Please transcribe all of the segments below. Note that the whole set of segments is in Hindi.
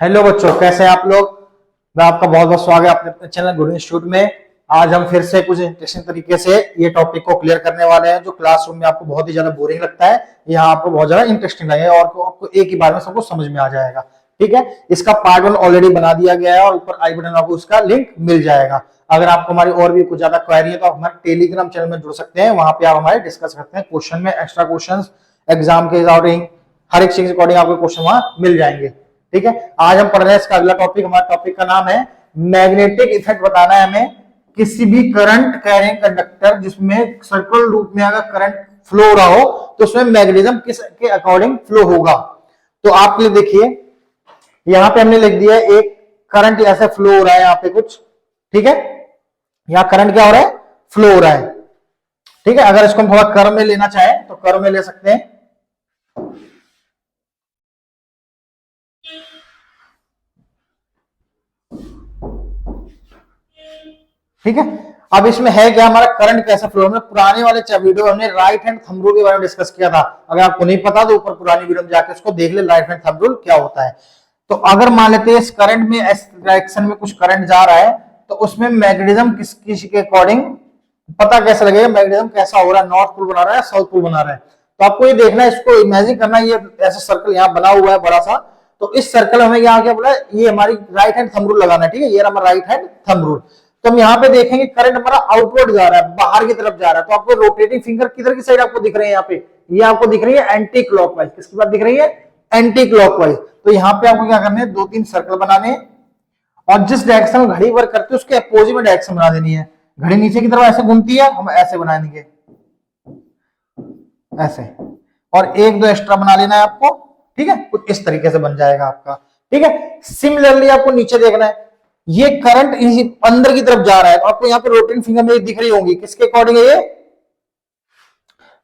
हेलो बच्चों, कैसे हैं आप लोग। मैं आपका बहुत बहुत स्वागत है अपने चैनल गुड इंस्टीट्यूट में। आज हम फिर से कुछ इंटरेस्टिंग तरीके से ये टॉपिक को क्लियर करने वाले हैं जो क्लासरूम में आपको बहुत ही ज्यादा बोरिंग लगता है, यहाँ आपको बहुत ज्यादा इंटरेस्टिंग लगेगा और आपको एक ही बार में सबको समझ में आ जाएगा। ठीक है, इसका पार्ट 1 ऑलरेडी बना दिया गया है और ऊपर आई बटन आपको उसका लिंक मिल जाएगा। अगर आपको हमारी और भी कुछ ज्यादा क्वेरी है तो आप हमारे टेलीग्राम चैनल में जुड़ सकते हैं, वहां पे आप हमारे डिस्कस करते हैं क्वेश्चन में, एक्स्ट्रा क्वेश्चन एग्जाम के अकॉर्डिंग, हर एक चीज के अकॉर्डिंग आपको क्वेश्चन वहां मिल जाएंगे। ठीक है, आज हम पढ़ रहे हैं इसका अगला टॉपिक। हमारा टॉपिक का नाम है मैग्नेटिक इफेक्ट। बताना है हमें किसी भी करंट कैरिंग कंडक्टर जिसमें सर्कुलर रूप में अगर करंट फ्लो हो रहा हो तो उसमें मैग्नेटिज्म किस के अकॉर्डिंग फ्लो होगा। तो आपके लिए देखिए, यहां पे हमने लिख दिया एक करंट ऐसे फ्लो हो रहा है यहां पे कुछ। ठीक है, यहां करंट क्या हो रहा है, फ्लो हो रहा है। ठीक है, अगर इसको हम थोड़ा कर्व में लेना चाहें तो कर्व में ले सकते हैं। ठीक है, अब इसमें है क्या, हमारा करंट कैसा फ्लो। हमने पुराने वाले वीडियो हमने राइट हैंड थंब रूल के बारे में डिस्कस किया था। अगर आपको नहीं पता तो ऊपर पुरानी वीडियो में जाके उसको देख ले, राइट हैंड थंब रूल क्या होता है। तो अगर मान लेते हैं इस करंट में, इस डायरेक्शन में कुछ करंट जा रहा है तो उसमें मैग्नेटिज्म किस के अकॉर्डिंग पता कैसे लगेगा, मैग्नेटिज्म कैसा हो रहा है, नॉर्थ पोल बना रहा है, साउथ पोल बना रहा है। तो आपको ये देखना है, इसको इमेजिन करना है, ये ऐसा सर्कल यहाँ बना हुआ है बड़ा सा। तो इस सर्कल में यहाँ क्या बोला, ये हमारी राइट हैंड थंब रूल लगाना है। ठीक है, ये हमारा राइट हैंड थंब रूल। तो हम यहाँ पे देखेंगे करंट हमारा आउटवर्ड जा रहा है, बाहर की तरफ जा रहा है। तो आपको रोटेटिंग फिंगर किधर की साइड आपको दिख रहे हैं, यहाँ पे ये आपको दिख रही है एंटी क्लॉकवाइज। किसकी बात दिख रही है, एंटी क्लॉकवाइज। तो यहाँ पे आपको क्या करना है, 2-3 सर्कल बनाने हैं और जिस डायरेक्शन में घड़ी वर्क करती है उसके अपोजिट में डायरेक्शन बना देनी है। घड़ी नीचे की तरफ ऐसे घूमती है, हम ऐसे बना देंगे ऐसे, और 1-2 एक्स्ट्रा बना लेना है आपको। ठीक है, कुछ इस तरीके से बन जाएगा आपका। ठीक है, सिमिलरली आपको नीचे देखना है, ये करंट अंदर की तरफ जा रहा है तो आपको यहाँ पे रोटेटिंग फिंगर में दिख रही होंगी, किसके अकॉर्डिंग है, ये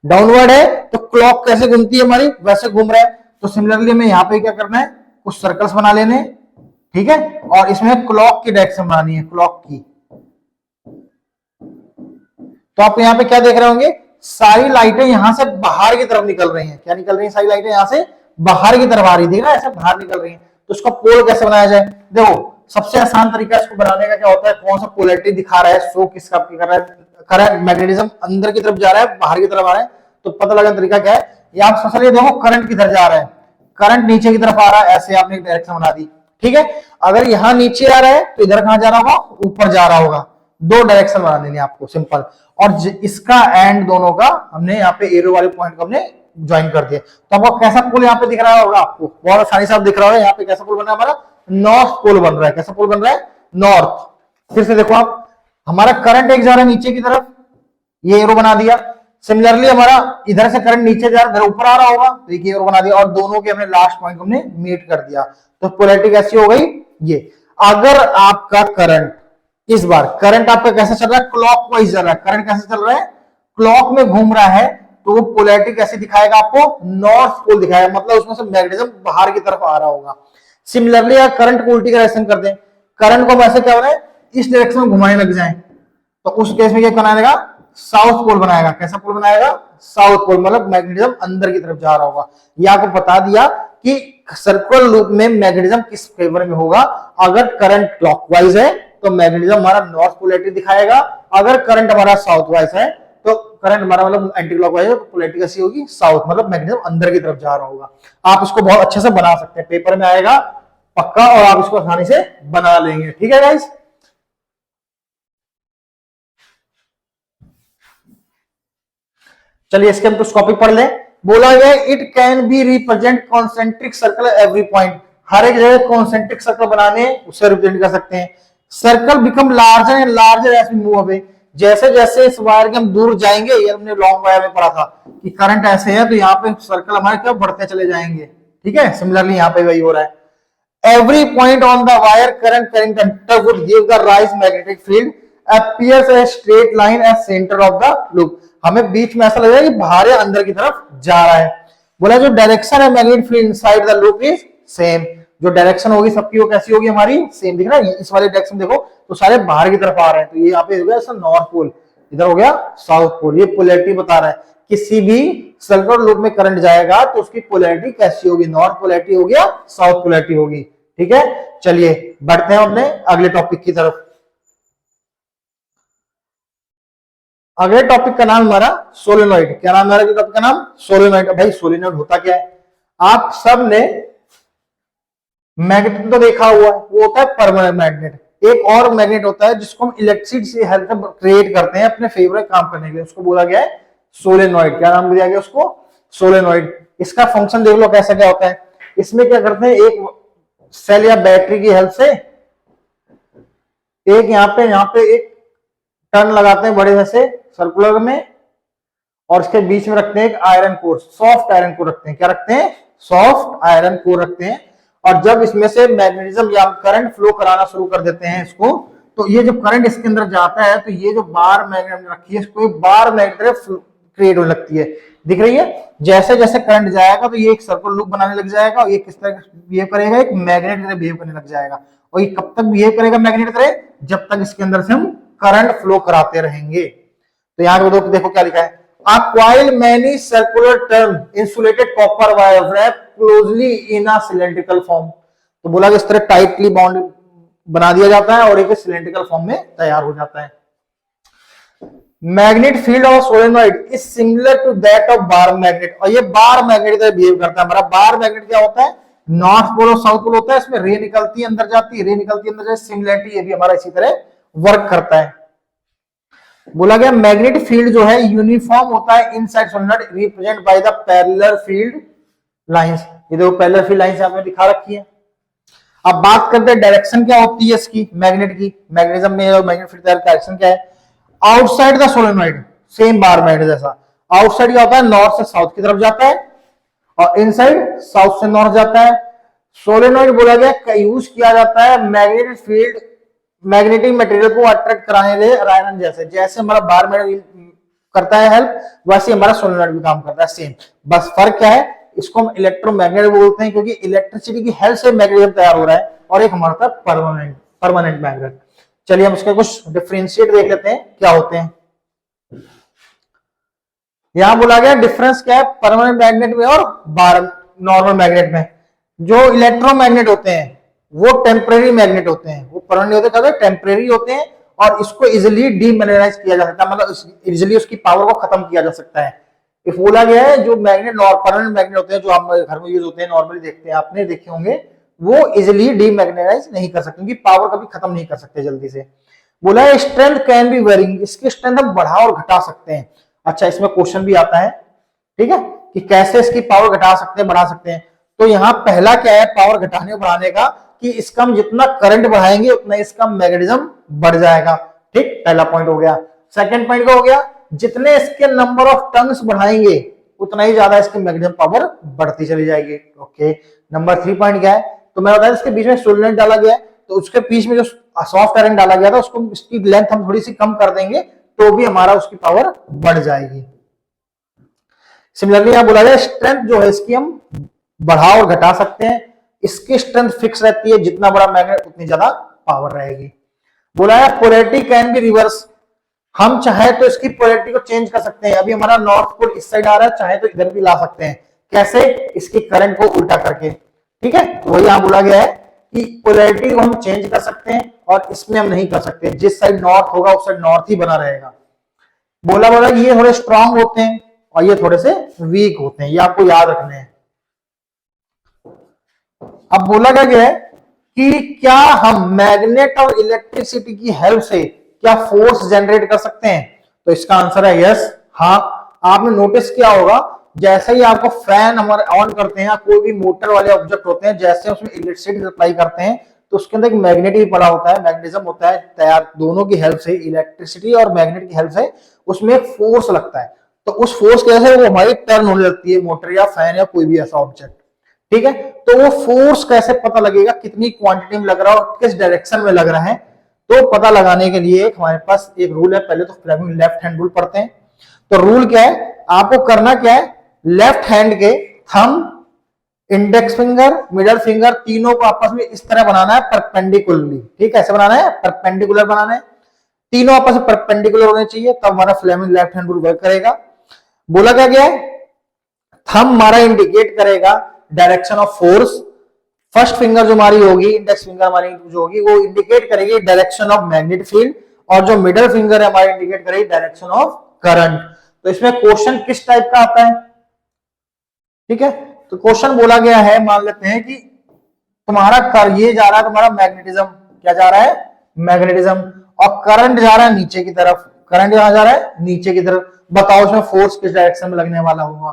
डाउनवर्ड है। तो क्लॉक कैसे घूमती है हमारी, वैसे घूम रहा है। तो सिमिलरली हमें यहाँ पे क्या करना है, कुछ सर्कल्स बना लेने। ठीक है, और इसमें क्लॉक की डायरेक्शन बनानी है, क्लॉक की। तो आप यहाँ पे क्या देख रहे होंगे, सारी लाइटें यहां से बाहर की तरफ निकल रही हैं। क्या निकल रही हैं, सारी लाइटें यहां से बाहर की तरफ आ रही है, ऐसे बाहर निकल रही हैं। तो उसका पोल कैसे बनाया जाए, देखो सबसे आसान तरीका इसको बनाने का क्या होता है, कौन सा पोलैरिटी दिखा रहा है, शो किसका कर रहा है, करंट मैग्नेटिज्म अंदर की तरफ जा रहा है, बाहर की तरफ आ रहा है। तो पता लगा तरीका क्या है, ये आप सोच रहे देखो करंट किधर जा रहा है, करंट नीचे की तरफ आ रहा है, ऐसे आपने एक डायरेक्शन बना दी। ठीक है, अगर यहाँ नीचे आ रहा है तो इधर कहां जा रहा होगा, ऊपर जा रहा होगा। 2 डायरेक्शन बना देनी आपको, सिंपल। और इसका एंड दोनों का हमने यहाँ पे एरो वाले पॉइंट को हमने ज्वाइन कर दिया। तो आपको कैसा पोल यहाँ पे दिख रहा होगा, आपको बहुत आसानी से आप दिख रहा होगा। यहाँ पे कैसा पोल बन रहा है हमारा, नॉर्थ पोल बन रहा है। कैसा पोल बन रहा है, नॉर्थ। फिर से देखो आप, हमारा करंट एक जा रहा है नीचे की तरफ, ये एरो बना दिया। सिमिलरली हमारा इधर से करंट नीचे जा रहा है, ऊपर आ रहा होगा, तो एक एरो बना दिया और दोनों के हमने लास्ट पॉइंट को हमने मीट कर दिया। तो पोलैरिटी कैसी हो गई, ये। अगर आपका करंट, इस बार करंट आपका कैसे चल रहा है, क्लॉकवाइज चल रहा है। करंट कैसे चल रहा है, क्लॉक में घूम रहा है, तो वो पोलैरिटी कैसे दिखाएगा आपको, नॉर्थ पोल दिखाएगा। मतलब उसमें से मैग्नेटिज्म बाहर की तरफ आ रहा होगा। सिमिलरली अगर करंट को उल्टी डायरेक्शन कर दें, करंट को वैसे क्या हो रहा है, इस डायरेक्शन में घुमाने लग जाए, तो उस केस में क्या बनाएगा, साउथ पोल बनाएगा। कैसा पोल बनाएगा, साउथ पोल। मतलब मैग्नेटिज्म अंदर की तरफ जा रहा होगा। ये आपको बता दिया कि सर्कुलर लूप में मैग्नेटिज्म किस फेवर में होगा। अगर करंट क्लॉकवाइज है तो मैग्नेटिज्म हमारा नॉर्थ पोलैरिटी दिखाएगा, अगर करंट हमारा साउथ वाइज है तो करंट हमारा मतलब एंटी क्लॉकवाइज है तो पोलैरिटी कैसी होगी, साउथ। मतलब मैग्नेटिज्म अंदर की तरफ जा रहा होगा। आप इसको बहुत अच्छे से बना सकते हैं, पेपर में आएगा पक्का, और आप इसको आसानी से बना लेंगे। ठीक है गाइस, चलिए इसके हम कुछ टॉपिक पढ़ लें। बोला गया it can be represent concentric circle every point. हर एक जगह कॉन्सेंट्रिक सर्कल बनाने उसे रिप्रेजेंट कर सकते हैं। Circle become larger and larger as we move away. जैसे जैसे इस वायर के हम दूर जाएंगे, ये हमने लॉन्ग वायर में पढ़ा था कि करंट ऐसे है तो यहाँ पे सर्कल हमारे क्या बढ़ते चले जाएंगे। ठीक है, सिमिलरली यहाँ पे वही हो रहा है। Every point on the wire current carrying conductor would give the rise magnetic field appears a straight line as center of the loop। हमें बीच में ऐसा लगेगा कि बाहर या अंदर की तरफ जा रहा है। बोला जो डायरेक्शन है magnetic field inside the loop is same. जो डायरेक्शन होगी सबकी वो कैसी होगी, हमारी सेम। दिख रहा है, इस वाले डायरेक्शन देखो तो सारे बाहर की तरफ आ रहे हैं। तो ये यहाँ पे हो गया ऐसा नॉर्थ पोल, इधर हो गया साउथ पोल। ये पोलैरिटी बता रहा है, किसी भी सर्कुलर लूप में करंट जाएगा तो उसकी पोलैरिटी कैसी होगी, नॉर्थ पोलैरिटी होगी या साउथ पोलैरिटी होगी। ठीक है, चलिए बढ़ते हैं अपने अगले टॉपिक की तरफ। अगले टॉपिक का नाम हमारा सोलेनॉइड। क्या नाम है अगले टॉपिक का नाम? सोलेनॉइड। भाई सोलेनॉइड होता क्या है? आप सब ने मैग्नेट तो देखा हुआ है, वो होता है परमानेंट मैग्नेट। एक और मैग्नेट होता है जिसको हम इलेक्ट्रिसिटी से हेल्प से क्रिएट करते हैं अपने फेवरेट काम करने के लिए, उसको बोला गया है सोलेनॉइड। क्या नाम दिया गया उसको? सोलेनॉइड। इसका फंक्शन देख लो कैसा क्या होता है। इसमें क्या करते हैं, एक सेल या बैटरी की हेल्प से एक यहाँ पे एक टर्न लगाते हैं बड़े से सर्कुलर में, और इसके बीच में रखते हैं एक iron core, soft iron core रखते हैं। क्या रखते हैं? सॉफ्ट आयरन कोर रखते हैं। और जब इसमें से मैग्नेटिज्म या करंट फ्लो कराना शुरू कर देते हैं इसको, तो ये जब करंट इसके अंदर जाता है तो ये जो बार मैग्नेट रखी है इसको बार मैग्नेट क्रिएट होने लगती है। दिख रही है? जैसे जैसे करंट जाएगा तो ये एक सर्कल लूप बनाने लग जाएगा, और ये किस तरह बिहेव करेगा? एक मैग्नेट की तरह बिहेव करने लग जाएगा। और ये कब तक बिहेव करेगा मैग्नेट की तरह? जब तक इसके अंदर से हम करंट फ्लो कराते रहेंगे। तो यहाँ पे देखो क्या लिखा है, A coil many circular term insulated copper wire wrap closely in a cylindrical form। तो बोला कि इस तरह टाइटली बॉन्ड बना दिया जाता है और एक सिलेंड्रिकल फॉर्म में तैयार हो जाता है। Magnet field of solenoid is similar to that of bar magnet. और ये बार मैग्नेट तरह बिहेव करता है। हमारा बार मैग्नेट क्या होता है? नॉर्थ पोल और साउथ पोल होता है, इसमें रे निकलती है अंदर जाती है, रे निकलती है अंदर जाती है। सिमिलरिटी ये भी हमारा इसी तरह वर्क करता है। बोला गया मैग्नेटिक फील्ड जो है यूनिफॉर्म होता है inside solenoid represent by the parallel field lines. ये देखो पैरेलल फील्ड लाइंस आपने दिखा रखी है। अब बात करते हैं डायरेक्शन क्या होती है इसकी, मैग्नेट की। मैग्नेटिज्म में मैग्नेटिक फील्ड डायरेक्शन क्या है? Outside the solenoid, same bar magnet जैसा। आउटसाइड क्या होता है? नॉर्थ से साउथ की तरफ जाता है, और इनसाइड साउथ से नॉर्थ जाता है। सोलेनॉइड बोला गया यूज किया जाता है मैग्नेटिक फील्ड, मैग्नेटिक मटेरियल को अट्रैक्ट कराने के लिए आयरन जैसे। जैसे हमारा बार मैग्नेट करता है हेल्प, वैसे हमारा सोलेनॉइड भी काम करता है सेम। बस फर्क क्या है, इसको हम इलेक्ट्रोमैग्नेट बोलते हैं क्योंकि इलेक्ट्रिसिटी की हेल्प से मैग्नेटिज्म तैयार हो रहा है, और एक हमारा था परमानेंट मैग्नेट। चलिए हम उसका कुछ डिफरेंशिएट देख लेते हैं क्या होते हैं। यहां बोला गया डिफरेंस क्या है परमानेंट मैग्नेट में और बार नॉर्मल मैग्नेट में। जो इलेक्ट्रोमैग्नेट होते हैं वो टेम्परेरी मैग्नेट होते हैं, वो परमानेंट होते हैं, टेम्परेरी होते हैं, और इसको इजिली डीमैग्नेटाइज किया जा सकता है, मतलब इजिली उसकी पावर को खत्म किया जा सकता है। इफ बोला गया है जो मैग्नेट परमानेंट मैग्नेट होते हैं जो हमारे घर में यूज होते हैं, नॉर्मली देखते हैं, आपने देखे होंगे, वो इजिली डीमैग्नेटाइज नहीं कर सकते, उनकी पावर कभी खत्म नहीं कर सकते जल्दी से। बोला है स्ट्रेंथ कैन बी वेरिंग, इसकी स्ट्रेंथ हम बढ़ा और घटा सकते हैं। अच्छा, इसमें क्वेश्चन भी आता है, ठीक है, कि कैसे इसकी पावर घटा सकते हैं बढ़ा सकते हैं। तो यहाँ पहला क्या है पावर घटाने और बढ़ाने का, कि इसका हम जितना करंट बढ़ाएंगे उतना इसका मैग्नेटिज्म बढ़ जाएगा। ठीक, पहला पॉइंट हो गया। सेकंड पॉइंट क्या हो गया, जितने इसके नंबर ऑफ टर्न्स बढ़ाएंगे उतना ही ज्यादा इसकी मैग्नेटिज्म पावर बढ़ती चली जाएगी। ओके, नंबर 3 पॉइंट क्या है, तो मैं बताया इसके बीच में सोलेनॉइड डाला गया है, तो उसके बीच में जो सॉफ्ट आयरन डाला गया था उसको इसकी लेंथ हम थोड़ी सी कम कर देंगे तो भी हमारा उसकी पावर बढ़ जाएगी। सिमिलरली यहां बोला जाए स्ट्रेंथ जो है इसकी हम बढ़ा और घटा सकते हैं, इसकी स्ट्रेंथ फिक्स रहती है, जितना बड़ा मैग्नेट उतनी ज्यादा पावर रहेगी। बोला है पोलैरिटी कैन बी रिवर्स, हम चाहे तो इसकी पोलैरिटी को चेंज कर सकते हैं। अभी हमारा नॉर्थ पोल इस साइड आ रहा है, चाहे तो इधर भी ला सकते हैं। कैसे? इसकी करंट को उल्टा करके। ठीक है, तो वही यहां बोला गया है कि पोलैरिटी को हम चेंज कर सकते हैं, और इसमें हम नहीं कर सकते। जिस साइड नॉर्थ होगा उस साइड नॉर्थ ही बना रहेगा। बोला ये थोड़े स्ट्रांग होते हैं और ये थोड़े से वीक होते हैं, ये आपको याद रखने हैं। अब बोला गया है कि क्या हम मैग्नेट और इलेक्ट्रिसिटी की हेल्प से क्या फोर्स जनरेट कर सकते हैं? तो इसका आंसर है यस, हाँ। आपने नोटिस किया होगा जैसे ही आपको फैन हमारे ऑन करते हैं या कोई भी मोटर वाले ऑब्जेक्ट होते हैं, जैसे उसमें इलेक्ट्रिसिटी सप्लाई करते हैं तो उसके अंदर एक मैग्नेट भी पड़ा होता है, मैग्नेटिज्म होता है तैयार। दोनों की हेल्प से, इलेक्ट्रिसिटी और मैग्नेट की हेल्प से उसमें एक फोर्स लगता है। तो उस फोर्स की वजह से वो हमारी टर्न होने लगती है, मोटर या फैन या कोई भी ऐसा ऑब्जेक्ट। ठीक है, तो वो फोर्स कैसे पता लगेगा, कितनी क्वांटिटी में लग रहा है और किस डायरेक्शन में लग रहा है, तो पता लगाने के लिए हमारे पास एक रूल है। पहले तो फ्लेमिंग लेफ्ट हैंड रूल पढ़ते हैं। तो रूल क्या है, आपको करना क्या है, लेफ्ट हैंड के thumb, index finger, middle finger तीनों को आपस में इस तरह बनाना है परपेंडिकुलरली। ठीक है, ऐसे बनाना है, परपेंडिकुलर बनाना है, तीनों आपस में परपेंडिकुलर होने चाहिए, तब हमारा Fleming left hand rule work करेगा। बोला क्या है, थंब हमारा इंडिकेट करेगा direction of force, first finger जो हमारी होगी, इंडेक्स फिंगर हमारी जो होगी, वो इंडिकेट करेगी डायरेक्शन ऑफ मैग्नेटिक फील्ड, और जो मिडल फिंगर है हमारी इंडिकेट करेगी डायरेक्शन ऑफ करंट। तो इसमें क्वेश्चन किस टाइप का आता है, ठीक है। तो क्वेश्चन बोला गया है, मान लेते हैं कि तुम्हारा कर ये जा रहा है, तुम्हारा मैग्नेटिज्म क्या जा रहा है, मैग्नेटिज्म, और करंट जा रहा है नीचे की तरफ, करंट यहां जा रहा है नीचे की तरफ। बताओ इसमें फोर्स किस डायरेक्शन में लगने वाला होगा,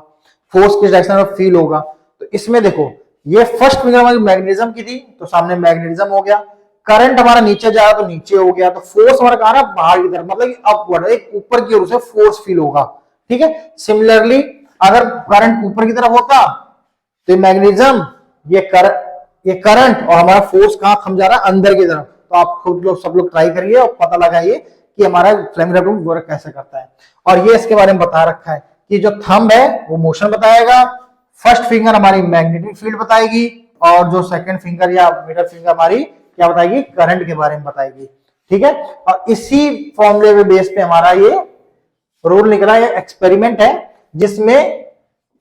फोर्स किस डायरेक्शन में फील होगा। तो इसमें देखो ये फर्स्ट फिंगर हमारी मैग्नेटिज्म की थी, तो सामने मैग्नेटिज्म हो गया, करंट हमारा नीचे जा रहा तो नीचे हो गया, तो फोर्स हमारा कहां रहा बाहर की तरफ, मतलब अपवर्ड, एक ऊपर की ओर से फोर्स फील होगा, ठीक है। सिमिलरली अगर करंट ऊपर की तरफ होता तो मैग्नेटिज्म, ये करंट और हमारा फोर्स कहां थम जा रहा है, अंदर की तरफ। तो आप खुद लोग सब लोग ट्राई करिए और पता लगाइए कि हमारा फ्लेमिंग रैपटून वर्क कैसे करता है। और ये इसके बारे में बता रखा है कि जो थंब है वो मोशन बताएगा, फर्स्ट फिंगर हमारी मैग्नेटिक फील्ड बताएगी, और जो सेकंड फिंगर या मिडल फिंगर हमारी क्या बताएगी, करंट के बारे में बताएगी, ठीक है। और इसी फॉर्मूले के बेस पे हमारा ये रूल निकला, ये एक्सपेरिमेंट है, जिसमें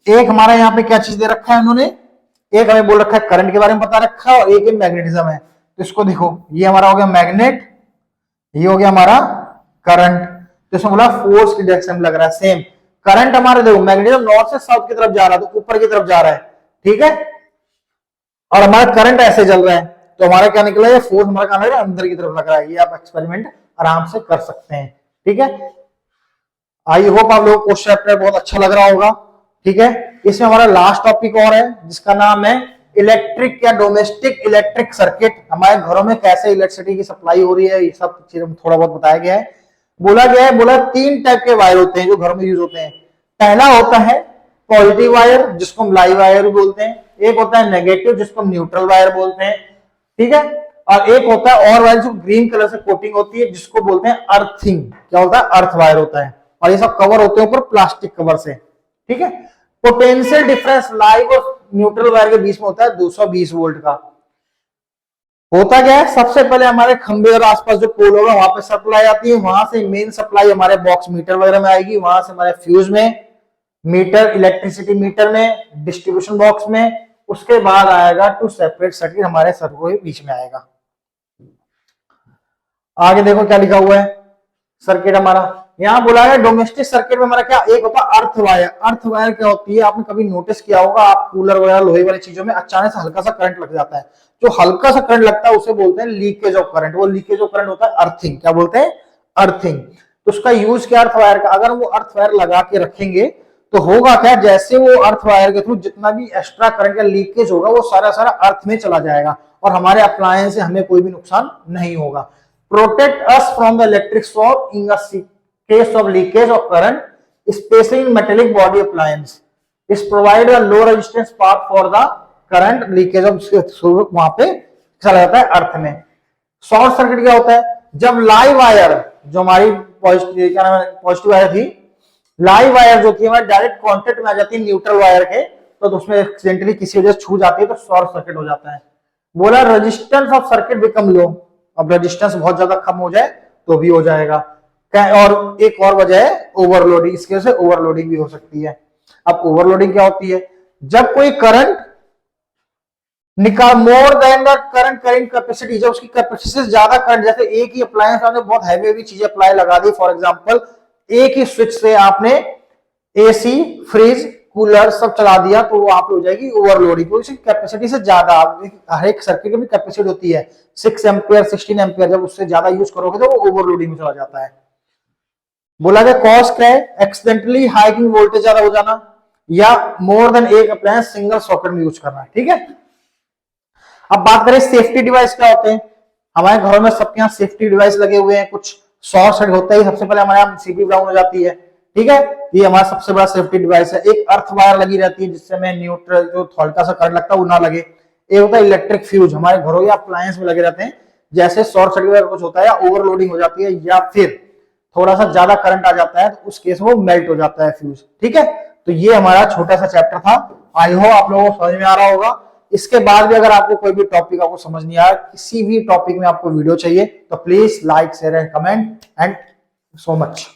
एक हमारा यहाँ पे क्या चीज दे रखा है उन्होंने, एक हमें बोल रखा है करंट के बारे में बता रखा है, और एक मैग्नेटिज्म है। तो इसको देखो, ये हमारा हो गया मैग्नेट, ये हो गया हमारा करंट। तो इसमें बोला फोर्स की डायरेक्शन में लग रहा है सेम। करंट हमारे देखो मैग्नेटिज्म नॉर्थ से साउथ की तरफ जा रहा है, तो ऊपर की तरफ जा रहा है, ठीक है, और हमारा करंट ऐसे चल रहा है, तो हमारा क्या निकला, ये फोर्स हमारा कहां लग रहा है, अंदर की तरफ लग रहा है। ये आप एक्सपेरिमेंट आराम से कर सकते हैं, ठीक है। आई होप आप लोगों को क्वेश्चन चैप्टर बहुत अच्छा लग रहा होगा, ठीक है। इसमें हमारा लास्ट टॉपिक और है, जिसका नाम है इलेक्ट्रिक या डोमेस्टिक इलेक्ट्रिक सर्किट। हमारे घरों में कैसे इलेक्ट्रिसिटी की सप्लाई हो रही है, ये सब चीजें थोड़ा बहुत बताया गया है। बोला गया है, बोला 3 टाइप के वायर होते हैं जो घर में यूज होते हैं। पहला होता है पॉजिटिव वायर, जिसको हम लाइव वायर भी बोलते हैं। एक होता है नेगेटिव, जिसको हम न्यूट्रल वायर बोलते हैं, ठीक है। और एक होता है और वायर जो ग्रीन कलर से कोटिंग होती है, जिसको बोलते हैं अर्थिंग। क्या होता है, अर्थ वायर होता है, और ये सब कवर होते हैं ऊपर प्लास्टिक कवर से, ठीक है। पोटेंशियल डिफरेंस लाइव और न्यूट्रल वायर के बीच में होता है 220 वोल्ट का। होता क्या है, सबसे पहले हमारे खंबे और आसपास जो पोल होगा वहां पे सप्लाई आती है, वहां से मेन सप्लाई हमारे बॉक्स मीटर वगैरह में आएगी, वहां से हमारे फ्यूज में, मीटर इलेक्ट्रिसिटी मीटर में, डिस्ट्रीब्यूशन बॉक्स में, उसके बाद आएगा टू सेपरेट सर्किट हमारे सर्किट के बीच में आएगा। आगे देखो क्या लिखा हुआ है, सर्किट हमारा यहां बोला है डोमेस्टिक सर्किट में हमारा क्या, एक होता है अर्थ वायर। अर्थ वायर क्या होती है, आपने कभी नोटिस किया होगा, आप कूलर वगैरह लोहे वाली चीजों में अचानक से हल्का सा करंट लग जाता है, जो हल्का सा करंट लगता है उसे बोलते हैं लीकेज ऑफ करंट। वो लीकेज ऑफ करंट होता है अर्थिंग, क्या बोलते हैं, अर्थिंग। तो उसका यूज क्या अर्थ वायर का, अगर वो अर्थ वायर लगा के रखेंगे तो होगा क्या, जैसे वो अर्थ वायर के थ्रू जितना भी एक्स्ट्रा करंट या लीकेज होगा वो सारा सारा अर्थ में चला जाएगा, और हमारे अप्लायंस से हमें कोई भी नुकसान नहीं होगा। Protect us from the electric shock in case of leakage of current, especially in metallic body appliance, is provide a low resistance path for the current leakage of वहां पे चला जाता है अर्थ में। शॉर्ट सर्किट क्या होता है, जब लाइव वायर जो हमारी पॉजिटिव वायर थी, लाइव वायर जो थी हमारे डायरेक्ट कांटेक्ट में आ जाती है न्यूट्रल वायर के, तो उसमें एक्सीडेंटली किसी वजह से छू जाती है तो शॉर्ट सर्किट हो जाता है। बोला रेजिस्टेंस ऑफ सर्किट बिकम लो, अब रेजिस्टेंस बहुत ज्यादा कम हो जाए तो भी हो जाएगा। और एक और वजह है ओवरलोडिंग, इसकी वजह से ओवरलोडिंग भी हो सकती है। अब ओवरलोडिंग क्या होती है, जब कोई करंट निकाल more than the current current capacity, जब उसकी कैपेसिटी से ज्यादा करंट, जैसे एक ही अप्लायंस आपने बहुत हैवी चीजें अप्लाई लगा दी, फॉर एग्जांपल एक ही स्विच से आपने एसी फ्रिज कूलर सब चला दिया, तो वहां पे हो जाएगी ओवरलोडिंग। तो कैपेसिटी से ज्यादा, हर एक सर्किट की भी कैपेसिटी होती है 6 एम्पियर 16 एम्पियर, जब उससे ज्यादा यूज करोगे तो वो ओवरलोडिंग में चला जाता है। बोला गया कॉज क्या है, एक्सीडेंटली हाइकिंग वोल्टेज ज्यादा हो जाना, या मोर देन एक अप्लायंस सिंगल सॉकेट में यूज करना, ठीक है। अब बात करें सेफ्टी डिवाइस क्या होते हैं, हमारे घरों में सबके यहाँ सेफ्टी डिवाइस लगे हुए हैं। कुछ शॉर्ट सर्किट होता है, सबसे पहले हमारे यहाँ सीपी डाउन हो जाती है, ठीक है, ये हमारा सबसे बड़ा सेफ्टी डिवाइस है। एक अर्थ वायर लगी रहती है जिससे हमें न्यूट्रल जो हल्का सा करंट लगता है वो ना लगे। एक होता है इलेक्ट्रिक फ्यूज, हमारे घरों या अप्लायंस में लगे रहते हैं, जैसे शॉर्ट सर्किट कुछ होता है या ओवरलोडिंग हो जाती है या फिर थोड़ा सा ज्यादा करंट आ जाता है तो उस केस में वो मेल्ट हो जाता है फ्यूज, ठीक है। तो ये हमारा छोटा सा चैप्टर था, आई होप आप लोगों को समझ में आ रहा होगा। इसके बाद भी अगर आपको कोई भी टॉपिक आपको समझ नहीं आया, किसी भी टॉपिक में आपको वीडियो चाहिए, तो please like share and comment and so much.